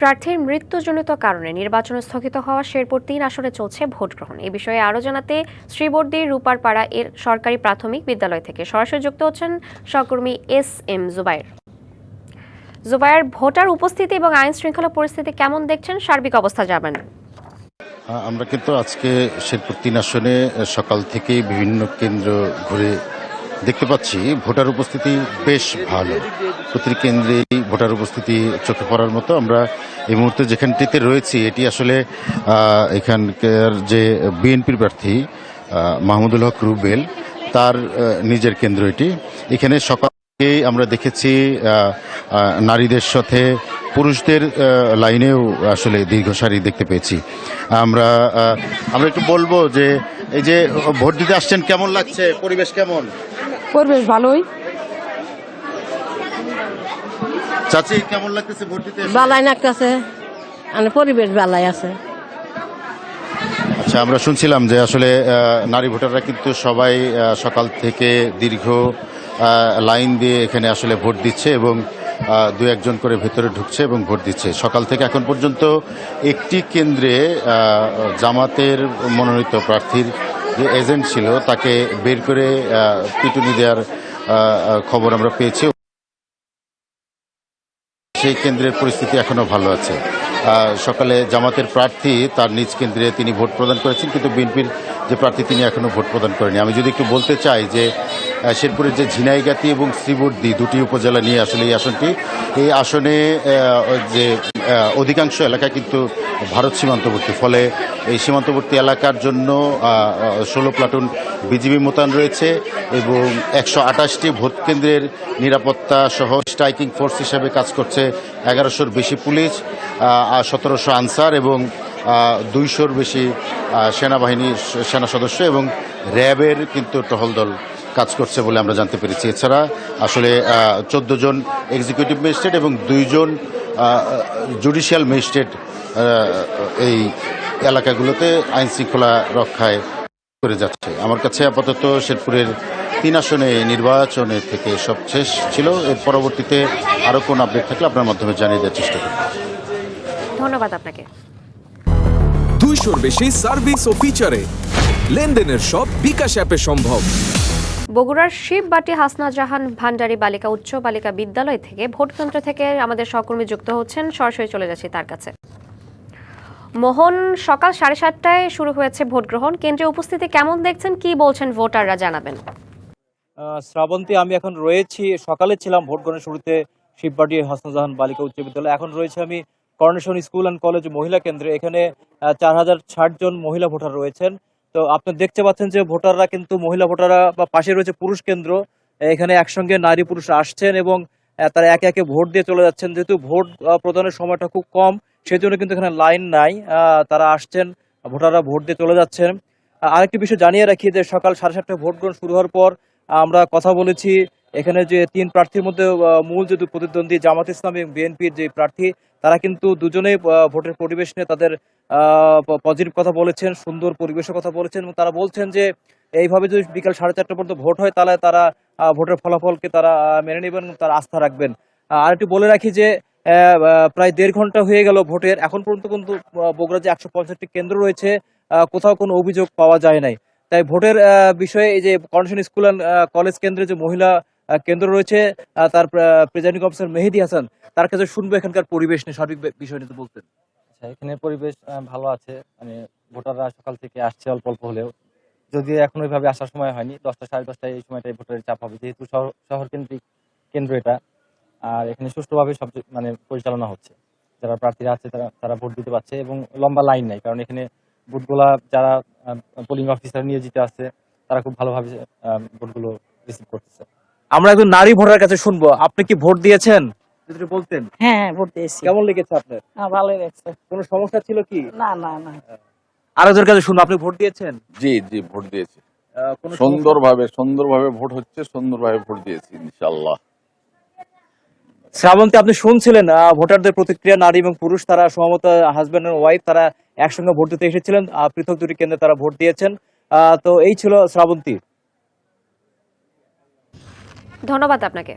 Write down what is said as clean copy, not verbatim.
প্রার্থীর মৃত্যুজনিত কারণে নির্বাচন স্থগিত হওয়া শেরপুর ৩ আসনে চলছে ভোট গ্রহণ। এ বিষয়ে আরও জানাতে শ্রীবর্দী রূপারপাড়া এর সরকারি প্রাথমিক বিদ্যালয় থেকে সরাসরি যুক্ত হচ্ছেন সহকর্মী এস.এম. জুবায়ের, ভোটার উপস্থিতি এবং আইন শৃঙ্খলা পরিস্থিতি কেমন দেখছেন, সার্বিক অবস্থা জানাবেন। আমরা কিন্তু আজকে শেরপুর ৩ আসনে সকাল থেকেই বিভিন্ন কেন্দ্র ঘুরে দেখতে পাচ্ছি ভোটার উপস্থিতি বেশ ভালো। প্রতিটি কেন্দ্রেই ভোটার উপস্থিতি চোখে পড়ার মতো। আমরা এই মুহূর্তে যেখানটিতে রয়েছি এটি আসলে এখানকার যে বিএনপির প্রার্থী মাহমুদুল হক রুবেল তার নিজের কেন্দ্র এটি। এখানে সকাল থেকেই আমরা দেখেছি নারীদের সাথে পুরুষদের লাইনেও আসলে দীর্ঘ সারি দেখতে পেয়েছি। আমরা একটু বলবো যে এই যে ভোট দিতে আসছেন, কেমন লাগছে, পরিবেশ কেমন? পরিবেশ ভালোই। চাচি, কেমন লাগতেছে ভোট দিতে? বালাই লাগতেছে, পরিবেশ বালাই আছে। আচ্ছা, আমরা শুনছিলাম যে আসলে নারী ভোটাররা কিন্তু সবাই সকাল থেকে দীর্ঘ লাইন দিয়ে এখানে আসলে ভোট দিচ্ছে এবং দু একজন করে ভেতরে ঢুকছে এবং ভোট দিচ্ছে। সকাল থেকে এখন পর্যন্ত একটি কেন্দ্রে জামাতের মনোনীত প্রার্থীর যে এজেন্ট ছিল তাকে বের করে পিটুনি দেওয়ার খবর আমরা পেয়েছি। সেই কেন্দ্রের পরিস্থিতি এখনো ভালো আছে। সকালে জামাতের প্রার্থী তার নিজ কেন্দ্রে তিনি ভোট প্রদান করেছেন, কিন্তু বিএনপির যে প্রার্থী তিনি এখনো ভোট প্রদান করেনি। আমি যদি একটু বলতে চাই যে শেরপুরের যে ঝিনাইগাতি এবং শ্রীবর্দী দুটি উপজেলা নিয়ে আসলে এই আসনটি, এই আসনে যে অধিকাংশ এলাকা কিন্তু ভারত সীমান্তবর্তী, ফলে এই সীমান্তবর্তী এলাকার জন্য 16 প্লাটুন বিজিবি মোতায়েন রয়েছে এবং 128টি ভোট কেন্দ্রের নিরাপত্তা সহ স্ট্রাইকিং ফোর্স হিসেবে কাজ করছে 1100-র বেশি পুলিশ, 1700 আনসার এবং 200-র বেশি সেনা সদস্য এবং র্যাবের কিন্তু টহল দল কাজ করছে বলে আমরা জানতে পেরেছি। এছাড়া আসলে 14 জন এক্সিকিউটিভ ম্যাজিস্ট্রেট এবং 2 জন জুডিশিয়াল ম্যাজিস্ট্রেট এই এলাকাগুলোতে আইন শৃঙ্খলা রক্ষায় করে যাচ্ছে। আমার কাছে আপাতত শেরপুরের 3 আসনে নির্বাচনের থেকে সব শেষ ছিল। এর পরবর্তীতে আরও কোন আপডেট থাকলে আপনার মাধ্যমে জানিয়ে দেওয়ার চেষ্টা করব। ধন্যবাদ আপনাকে। 200-র বেশি সার্ভিস ও ফিচারে লেনদেনের সব বিকাশ অ্যাপে সম্ভব। বগুড়ার শিববাটি হাসনা জাহান ভান্ডারী বালিকা উচ্চ বালিকা বিদ্যালয় থেকে ভোট কেন্দ্র থেকে আমাদের সহকর্মী যুক্ত হচ্ছেন, সরাসরি চলে যাচ্ছি তার কাছে। মোহন, সকাল 7:30টায় শুরু হয়েছে ভোট গ্রহণ। কেন্দ্রে উপস্থিতি কেমন দেখছেন, কি বলছেন ভোটাররা, জানাবেন। শ্রাবন্তী, আমি এখন রয়েছি, সকালে ছিলাম ভোট গ্রহণের শুরুতে শিববাটি হাসনা জাহান বালিকা উচ্চ বিদ্যালয়। এখন রয়েছে আমি করোনেশন স্কুল অ্যান্ড কলেজ মহিলা কেন্দ্রে। এখানে 4060 জন মহিলা ভোটার রয়েছেন। তো আপনি দেখতে পাচ্ছেন যে ভোটাররা কিন্তু মহিলা ভোটাররা বা পাশে রয়েছে পুরুষ কেন্দ্র। এখানে একসঙ্গে নারী পুরুষ আসছেন এবং তারা একে একে ভোট দিয়ে চলে যাচ্ছেন। যেহেতু ভোট প্রদানের সময়টা খুব কম, সেই জন্য কিন্তু এখানে লাইন নাই। তারা আসছেন, ভোটাররা ভোট দিয়ে চলে যাচ্ছেন। আরেকটি বিষয় জানিয়ে রাখি যে সকাল 7:30টায় ভোট গ্রহণ শুরু হওয়ার পর আমরা কথা বলেছি এখানে যে 3 প্রার্থীর মধ্যে মূল যে প্রতিদ্বন্দ্বী জামাত ইসলাম এবং বিএনপির যে প্রার্থী, তারা কিন্তু দুজনেই ভোটের পরিবেশ নিয়ে তাদের পজিটিভ কথা বলেছেন, সুন্দর পরিবেশের কথা বলেছেন এবং তারা বলছেন যে এইভাবে যদি বিকাল 4:30 পর্যন্ত ভোট হয় তাহলে তারা ভোটের ফলাফলকে তারা মেনে নেবেন, তারা আস্থা রাখবেন। আর একটু বলে রাখি যে প্রায় 1.5 ঘন্টা হয়ে গেল ভোটের, এখন পর্যন্ত কিন্তু বগুড়া যে 150টি কেন্দ্র রয়েছে কোথাও কোনো অভিযোগ পাওয়া যায় নাই। তাই ভোটের বিষয়ে এই যে করোনেশন স্কুল অ্যান্ড কলেজ কেন্দ্রে যে মহিলা কেন্দ্র রয়েছে তার প্রেজাইডিং অফিসার মেহেদি হাসান, তার কাছে শুনবো এখানকার পরিবেশ নিয়ে, সার্বিক বিষয় নিয়ে বলতেন। আচ্ছা, এখানে পরিবেশ ভালো আছে। মানে ভোটাররা সকাল থেকে আসছে অল্প অল্প হলেও, যদি এখন ওইভাবে আসার সময় হয়নি। 10টা 10:30টায় এই সময়টাই ভোটারের চাপ হবে, যেহেতু শহর কেন্দ্রিক কেন্দ্র এটা। আর এখানে সুষ্ঠুভাবে সব পরিচালনা হচ্ছে। যারা প্রার্থীরা আছে তারা ভোট দিতে পারছে এবং লম্বা লাইন নাই, কারণ এখানে ভোটগুলা যারা পোলিং অফিসার নিয়োজিত আছে তারা খুব ভালোভাবে ভোটগুলো রিসিভ করতেছে। আমরা একজন নারী ভোটারের কাছে শুনবো, আপনি কি ভোট দিয়েছেন? যদি বলতেন। হ্যাঁ, ভোট দিয়েছি। কেমন লেগেছে আপনার? ভালোই লাগছে। কোনো সমস্যা ছিল কি? না না না। আরেকজনের কাছে শুনবো, আপনি ভোট দিয়েছেন? জি জি, ভোট দিয়েছি। কোনো সুন্দরভাবে ভোট হচ্ছে, সুন্দরভাবে ভোট দিয়েছি ইনশাআল্লাহ। শ্রাবন্তী, আপনি শুনছিলেন ভোটারদের প্রতিক্রিয়া, নারী এবং পুরুষ তারা সম্ভবত হাজবেন্ড এন্ড ওয়াইফ, তারা একসঙ্গে ভোট দিতে এসেছিলেন, পৃথক দুটি কেন্দ্রে তারা ভোট দিয়েছেন। তো এই ছিল শ্রাবন্তী। ধন্যবাদ আপনাকে।